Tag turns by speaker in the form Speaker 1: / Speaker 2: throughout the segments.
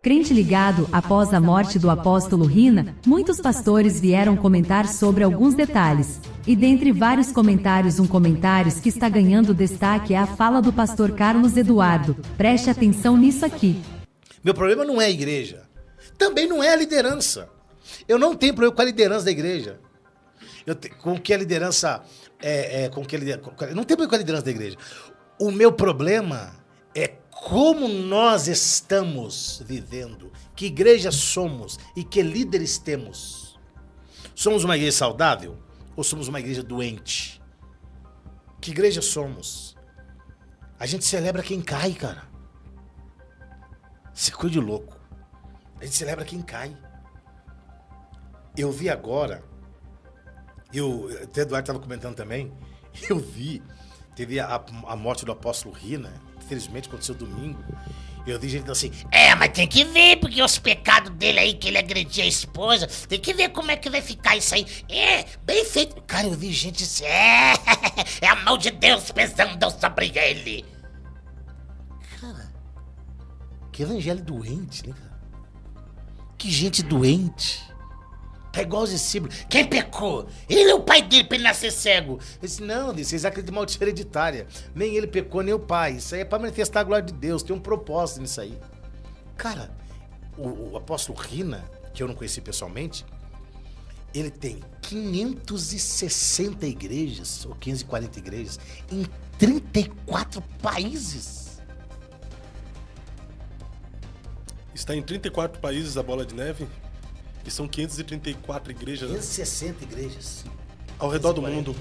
Speaker 1: Crente ligado, após a morte do apóstolo Rina, muitos pastores vieram comentar sobre alguns detalhes. E dentre vários comentários, que está ganhando destaque é a fala do pastor Carlos Eduardo. Preste atenção nisso aqui.
Speaker 2: Meu problema não é a igreja. Também não é a liderança. Eu não tenho problema com a liderança da igreja. Com que a liderança... não tenho problema com a liderança da igreja. O meu problema é como nós estamos vivendo, que igreja somos e que líderes temos. Somos uma igreja saudável ou somos uma igreja doente? Que igreja somos? A gente celebra quem cai, cara. Isso é coisa de louco. A gente celebra quem cai. Eu vi agora, até o Eduardo estava comentando também, teve a morte do apóstolo Rina, infelizmente aconteceu domingo, e eu vi gente assim,
Speaker 3: mas tem que ver, porque os pecados dele aí, que ele agredia a esposa, tem que ver como é que vai ficar isso aí. Bem feito.
Speaker 2: Cara, eu vi gente assim,
Speaker 3: é a mão de Deus pesando sobre ele.
Speaker 2: Cara, que evangelho doente, né, cara? Que gente doente. Tá igual os discípulos.
Speaker 3: Quem pecou? Ele é o pai dele pra ele nascer cego.
Speaker 2: Eu disse, não, vocês acreditam em maldição hereditária. Nem ele pecou, nem o pai. Isso aí é pra manifestar a glória de Deus. Tem um propósito nisso aí. Cara, o apóstolo Rina, que eu não conheci pessoalmente, ele tem 560 igrejas, ou 540 igrejas, em 34 países.
Speaker 4: Está em 34 países a Bola de Neve? Que são 534 igrejas.
Speaker 2: 560 igrejas.
Speaker 4: Ao redor do mundo.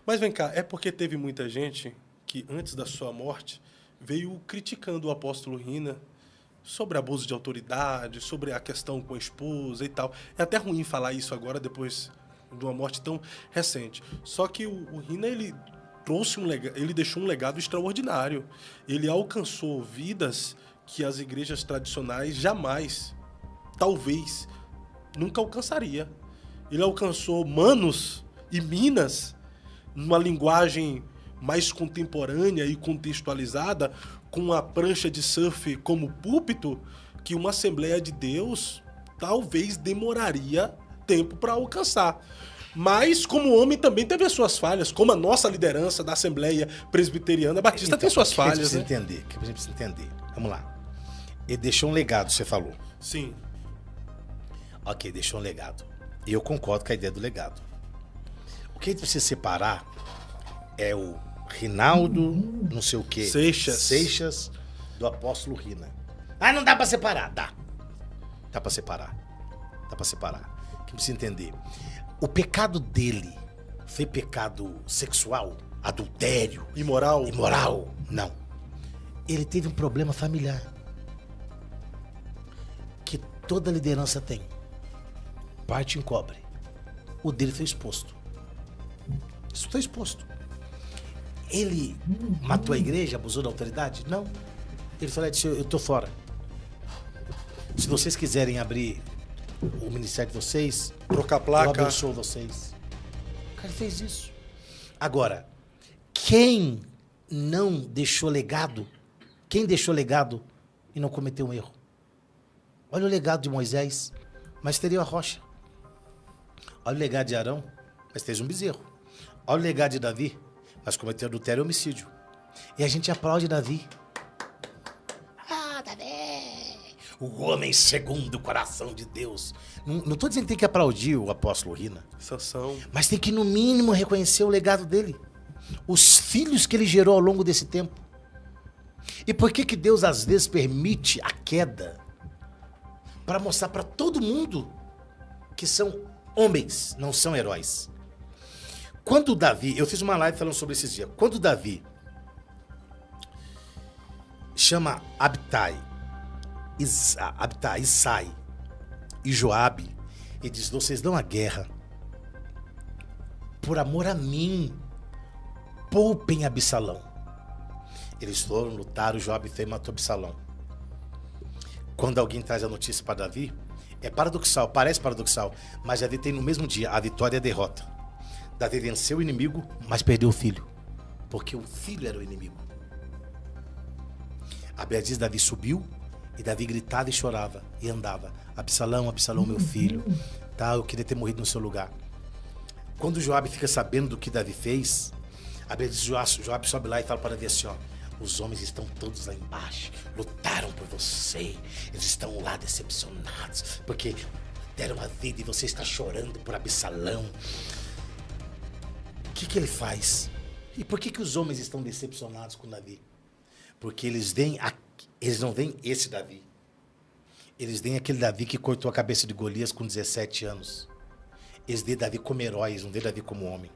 Speaker 4: Mas vem cá, é porque teve muita gente que, antes da sua morte, veio criticando o apóstolo Rina sobre abuso de autoridade, sobre a questão com a esposa e tal. É até ruim falar isso agora, depois de uma morte tão recente. Só que o Rina, ele deixou um legado extraordinário. Ele alcançou vidas que as igrejas tradicionais jamais, talvez, nunca alcançaria. Ele alcançou manos e minas numa linguagem mais contemporânea e contextualizada, com a prancha de surf como púlpito, que uma Assembleia de Deus talvez demoraria tempo para alcançar. Mas, como homem, também teve as suas falhas, como a nossa liderança da Assembleia Presbiteriana Batista tem suas falhas.
Speaker 2: Que a gente precisa entender. Vamos lá. Ele deixou um legado, você falou.
Speaker 4: Sim.
Speaker 2: Ok, deixou um legado. E eu concordo com a ideia do legado. O que a gente precisa separar é o Rinaldo, não sei o quê. Seixas, do apóstolo Rina.
Speaker 3: Não dá pra separar.
Speaker 2: Dá pra separar. O que precisa entender? O pecado dele foi pecado sexual, adultério,
Speaker 4: imoral?
Speaker 2: Não. Ele teve um problema familiar. Que toda liderança tem. Parte encobre. O dele foi exposto. Isso foi exposto. Ele matou a igreja, abusou da autoridade? Não. Ele falou, eu tô fora. Se vocês quiserem abrir o ministério de vocês,
Speaker 4: trocar placa,
Speaker 2: eu abençoo vocês. O cara fez isso. Agora, quem não deixou legado, e não cometeu um erro? Olha o legado de Moisés, mas teria a rocha. Olha o legado de Arão, mas fez um bezerro. Olha o legado de Davi, mas cometeu adultério e homicídio. E a gente aplaude Davi.
Speaker 3: Davi!
Speaker 2: O homem segundo o coração de Deus. Não estou dizendo que tem que aplaudir o apóstolo Rina.
Speaker 4: Sansão.
Speaker 2: Mas tem que, no mínimo, reconhecer o legado dele. Os filhos que ele gerou ao longo desse tempo. E por que Deus, às vezes, permite a queda? Para mostrar para todo mundo que são homens, não são heróis. Quando Davi, eu fiz uma live falando sobre esses dias. Quando Davi chama Abtai, Isai e Joabe e diz, vocês dão a guerra por amor a mim, poupem Absalão. Eles foram, lutaram, Joabe foi e matou Absalão. Quando alguém traz a notícia para Davi, é paradoxal, parece paradoxal, mas Davi tem no mesmo dia a vitória e a derrota. Davi venceu o inimigo, mas perdeu o filho, porque o filho era o inimigo. A Bíblia diz: Davi subiu e Davi gritava e chorava e andava. Absalão, Absalão, meu filho, tá? Eu queria ter morrido no seu lugar. Quando Joabe fica sabendo do que Davi fez, a Bíblia diz: Joabe sobe lá e fala para Davi assim, ó: os homens estão todos lá embaixo, lutaram por você, eles estão lá decepcionados, porque deram a vida e você está chorando por Absalão. O que ele faz? E por que os homens estão decepcionados com Davi? Porque eles não veem esse Davi. Eles veem aquele Davi que cortou a cabeça de Golias com 17 anos. Eles veem Davi como herói, eles não veem Davi como homem.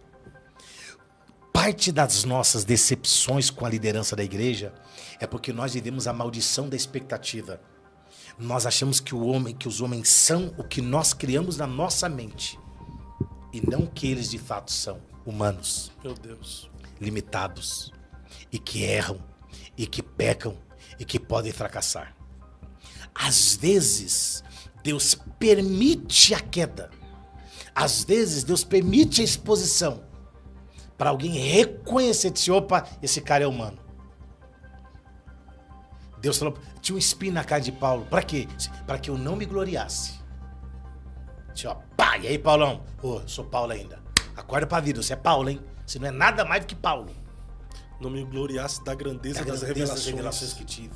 Speaker 2: Parte das nossas decepções com a liderança da igreja é porque nós vivemos a maldição da expectativa. Nós achamos que os homens são o que nós criamos na nossa mente e não que eles de fato são humanos.
Speaker 4: Meu Deus.
Speaker 2: Limitados e que erram e que pecam e que podem fracassar. Às vezes Deus permite a queda. Às vezes Deus permite a exposição para alguém reconhecer, dizer: opa, esse cara é humano. Deus falou, tinha um espinho na cara de Paulo. Para quê? Para que eu não me gloriasse. Ó, pá, e aí, Paulão? Sou Paulo ainda. Acorda pra vida, você é Paulo, hein? Você não é nada mais do que Paulo.
Speaker 4: Não me gloriasse da grandeza das revelações
Speaker 2: que tive.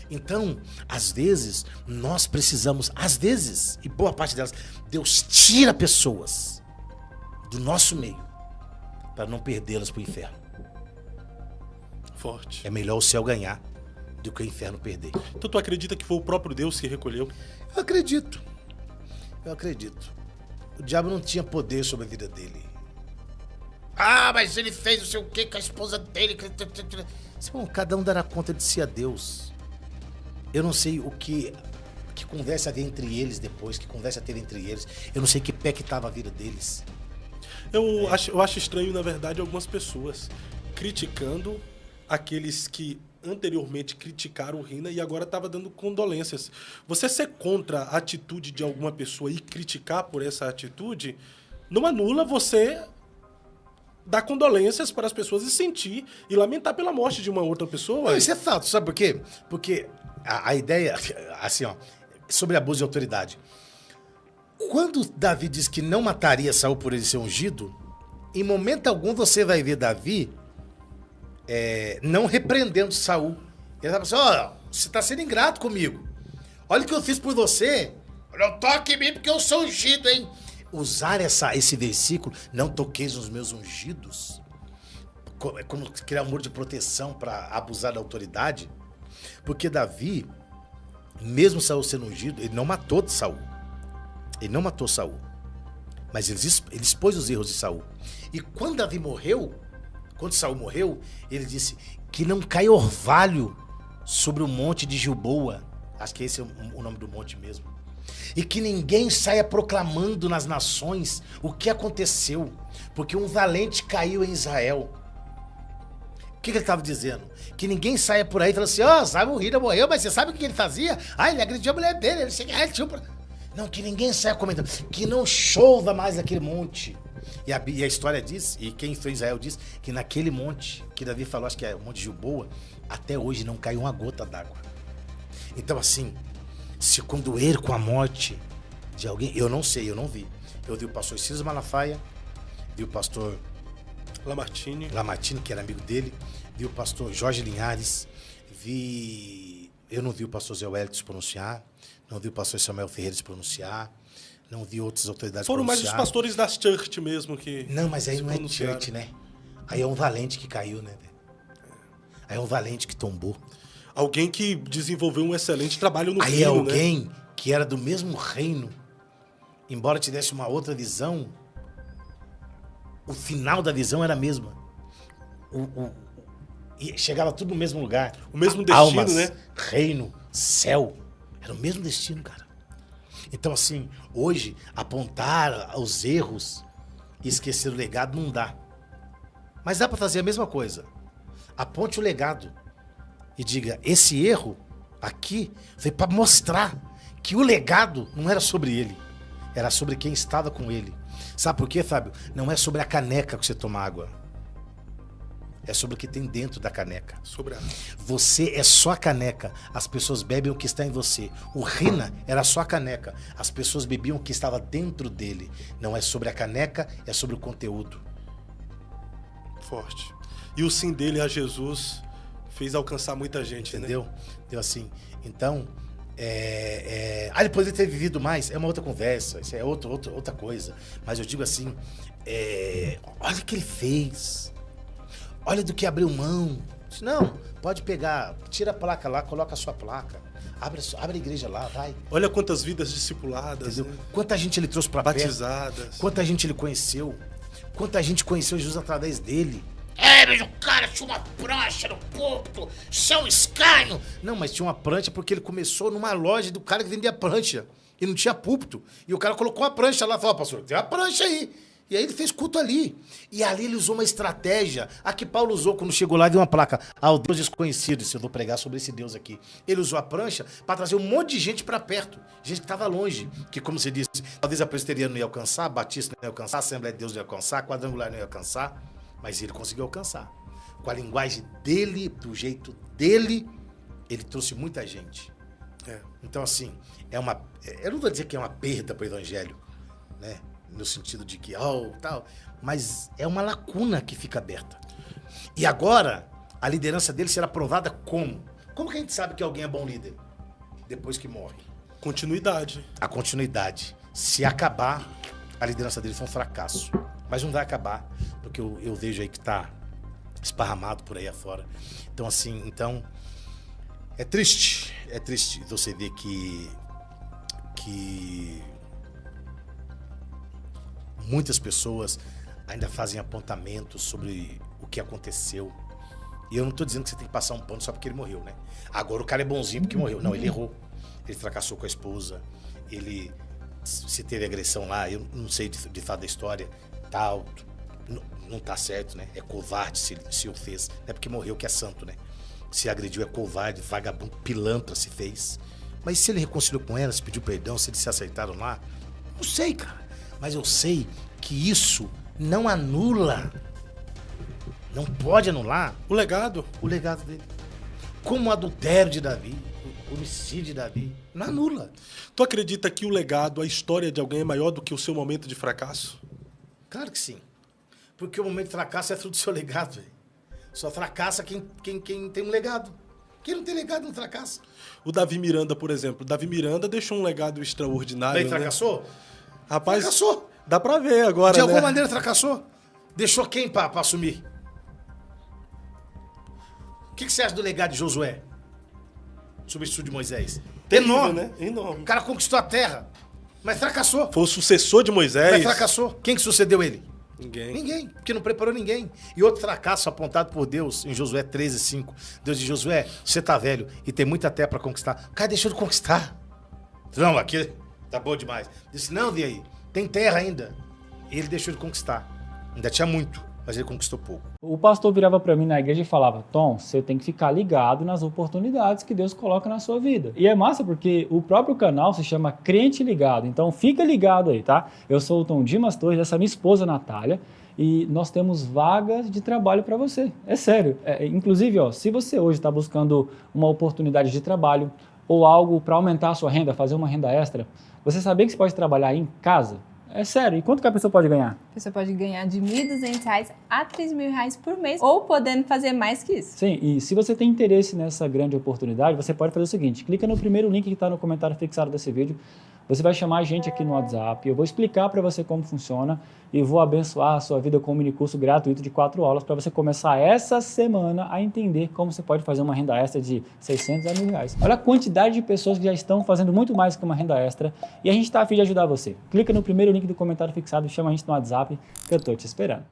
Speaker 2: Então, às vezes, nós precisamos, e boa parte delas, Deus tira pessoas do nosso meio para não perdê-las para o inferno.
Speaker 4: Forte.
Speaker 2: É melhor o céu ganhar do que o inferno perder.
Speaker 4: Então tu acredita que foi o próprio Deus que recolheu?
Speaker 2: Eu acredito. O diabo não tinha poder sobre a vida dele.
Speaker 3: Ah, mas ele fez não sei o que com a esposa dele.
Speaker 2: Bom, cada um dará conta de si a Deus. Eu não sei o que conversa havia entre eles depois, que conversa teve entre eles. Eu não sei que pé que estava a vida deles.
Speaker 4: Eu acho estranho, na verdade, algumas pessoas criticando aqueles que anteriormente criticaram o Rina e agora estava dando condolências. Você ser contra a atitude de alguma pessoa e criticar por essa atitude não anula você dar condolências para as pessoas e sentir e lamentar pela morte de uma outra pessoa.
Speaker 2: Não, isso é fato, sabe por quê? Porque a ideia, assim, ó, sobre abuso de autoridade. Quando Davi diz que não mataria Saul por ele ser ungido, em momento algum você vai ver Davi não repreendendo Saul. Ele vai falar assim: você está sendo ingrato comigo. Olha o que eu fiz por você.
Speaker 3: Não toque em mim porque eu sou ungido, hein?
Speaker 2: Usar esse versículo, não toqueis nos meus ungidos, como criar um muro de proteção para abusar da autoridade. Porque Davi, mesmo Saul sendo ungido, ele não matou Saul. Ele não matou Saul. Mas ele expôs os erros de Saul. E quando Davi morreu, quando Saul morreu, ele disse que não cai orvalho sobre o monte de Gilboa. Acho que esse é o nome do monte mesmo. E que ninguém saia proclamando nas nações o que aconteceu, porque um valente caiu em Israel. O que ele estava dizendo? Que ninguém saia por aí e fala assim: Saul Rina morreu, mas você sabe o que ele fazia? Ele agrediu a mulher dele, ele tinha Não, que ninguém saia comentando, que não chova mais aquele monte. E a história diz, e quem foi em Israel diz, que naquele monte, que Davi falou, acho que é o Monte Gilboa, até hoje não caiu uma gota d'água. Então assim, se condoer com a morte de alguém, eu não sei, eu não vi. Eu vi o pastor Silas Malafaia, vi o pastor
Speaker 4: Lamartine,
Speaker 2: que era amigo dele, vi o pastor Jorge Linhares, eu não vi o pastor Zé Wellington se pronunciar, não vi o pastor Samuel Ferreira se pronunciar, não vi outras autoridades
Speaker 4: foram mais os pastores das church mesmo que...
Speaker 2: Não, mas aí não é church, né? Aí é um valente que caiu, né? Aí é um valente que tombou.
Speaker 4: Alguém que desenvolveu um excelente trabalho no
Speaker 2: reino,
Speaker 4: né?
Speaker 2: Aí é alguém que era do mesmo reino, embora tivesse uma outra visão, o final da visão era a mesma. E chegava tudo no mesmo lugar.
Speaker 4: O mesmo destino,
Speaker 2: almas,
Speaker 4: né?
Speaker 2: Reino, céu. Era o mesmo destino, cara. Então, assim, hoje, apontar os erros e esquecer o legado não dá. Mas dá para fazer a mesma coisa. Aponte o legado e diga: esse erro aqui foi para mostrar que o legado não era sobre ele, era sobre quem estava com ele. Sabe por quê, Fábio? Não é sobre a caneca que você toma água. É sobre o que tem dentro da caneca.
Speaker 4: Sobre a...
Speaker 2: Você é só a caneca. As pessoas bebem o que está em você. O Rina era só a caneca. As pessoas bebiam o que estava dentro dele. Não é sobre a caneca, é sobre o conteúdo.
Speaker 4: Forte. E o sim dele a Jesus fez alcançar muita gente,
Speaker 2: Entendeu?
Speaker 4: né?
Speaker 2: Então, assim, então... ele poderia ter vivido mais. É uma outra conversa. Isso é outra coisa. Mas eu digo assim... olha o que ele fez. Olha do que abriu mão. Não, pode pegar, tira a placa lá, coloca a sua placa. Abre a igreja lá, vai.
Speaker 4: Olha quantas vidas discipuladas, né?
Speaker 2: Quanta gente ele trouxe para perto.
Speaker 4: Batizadas.
Speaker 2: Quanta gente ele conheceu. Quanta gente conheceu Jesus através dele.
Speaker 3: Mas o cara tinha uma prancha no púlpito, São Escânio.
Speaker 2: Não, mas tinha uma prancha porque ele começou numa loja do cara que vendia prancha. E não tinha púlpito. E o cara colocou uma prancha lá e falou, pastor, tem uma prancha aí. E aí ele fez culto ali. E ali ele usou uma estratégia. A que Paulo usou quando chegou lá e viu uma placa. O Deus desconhecido. Isso eu vou pregar sobre esse Deus aqui. Ele usou a prancha para trazer um monte de gente para perto. Gente que estava longe. Que, como você disse, talvez a presbiteriana não ia alcançar, a batista não ia alcançar, a Assembleia de Deus não ia alcançar, a quadrangular não ia alcançar. Mas ele conseguiu alcançar. Com a linguagem dele, do jeito dele, ele trouxe muita gente. Então, assim, eu não vou dizer que é uma perda para o evangelho, né? No sentido de que, tal, mas é uma lacuna que fica aberta. E agora, a liderança dele será provada como? Como que a gente sabe que alguém é bom líder? Depois que morre.
Speaker 4: Continuidade.
Speaker 2: A continuidade. Se acabar, a liderança dele foi um fracasso. Mas não vai acabar, porque eu vejo aí que está esparramado por aí afora. Então, assim, é triste você ver que muitas pessoas ainda fazem apontamentos sobre o que aconteceu. E eu não tô dizendo que você tem que passar um pano só porque ele morreu, né? Agora o cara é bonzinho porque morreu. Não, ele errou. Ele fracassou com a esposa. Ele, se teve agressão lá, eu não sei de fato da história, tal. Não tá certo, né? É covarde se o fez. Não é porque morreu que é santo, né? Se agrediu é covarde, vagabundo, pilantra se fez. Mas se ele reconciliou com ela, se pediu perdão, se eles se aceitaram lá, não sei, cara. Mas eu sei que isso não anula, não pode anular
Speaker 4: O legado.
Speaker 2: o legado dele. Como o adultério de Davi, o homicídio de Davi, não anula.
Speaker 4: Tu acredita que o legado, a história de alguém é maior do que o seu momento de fracasso?
Speaker 2: Claro que sim. Porque o momento de fracasso é fruto do seu legado, velho. Só fracassa quem tem um legado. Quem não tem legado não fracassa.
Speaker 4: O Davi Miranda, por exemplo. Davi Miranda deixou um legado extraordinário,
Speaker 2: Daí
Speaker 4: né?
Speaker 2: fracassou?
Speaker 4: Rapaz,
Speaker 2: Fracassou.
Speaker 4: dá pra ver agora,
Speaker 2: De alguma
Speaker 4: né?
Speaker 2: maneira fracassou. Deixou quem pra assumir? O que você acha do legado de Josué? Substituto de Moisés?
Speaker 4: Terrível,
Speaker 2: Enorme.
Speaker 4: né? Enorme.
Speaker 2: O cara conquistou a terra, mas fracassou.
Speaker 4: Foi o sucessor de Moisés.
Speaker 2: Mas fracassou. Quem que sucedeu ele?
Speaker 4: Ninguém.
Speaker 2: Ninguém, porque não preparou ninguém. E outro fracasso apontado por Deus em Josué 13:5. Deus diz, Josué, você tá velho e tem muita terra pra conquistar. O cara deixou de conquistar. Não, aqui tá bom demais. Disse, não, vi aí, tem terra ainda. E ele deixou de conquistar. Ainda tinha muito, mas ele conquistou pouco.
Speaker 5: O pastor virava para mim na igreja e falava, Tom, você tem que ficar ligado nas oportunidades que Deus coloca na sua vida. E é massa porque o próprio canal se chama Crente Ligado, então fica ligado aí, tá? Eu sou o Tom Dimas Torres, essa é minha esposa Natália, e nós temos vagas de trabalho para você. É sério. Inclusive, se você hoje está buscando uma oportunidade de trabalho ou algo para aumentar a sua renda, fazer uma renda extra, você sabia que você pode trabalhar em casa? É sério. E quanto que a pessoa pode ganhar?
Speaker 6: A pessoa pode ganhar de R$ 1.200 a R$ 3.000 por mês, ou podendo fazer mais que isso.
Speaker 5: Sim, e se você tem interesse nessa grande oportunidade, você pode fazer o seguinte, clica no primeiro link que está no comentário fixado desse vídeo, você vai chamar a gente aqui no WhatsApp, eu vou explicar para você como funciona e vou abençoar a sua vida com um minicurso gratuito de 4 aulas para você começar essa semana a entender como você pode fazer uma renda extra de 600 a R$ 1.000. Olha a quantidade de pessoas que já estão fazendo muito mais que uma renda extra e a gente está a fim de ajudar você. Clica no primeiro link do comentário fixado, chama a gente no WhatsApp que eu estou te esperando.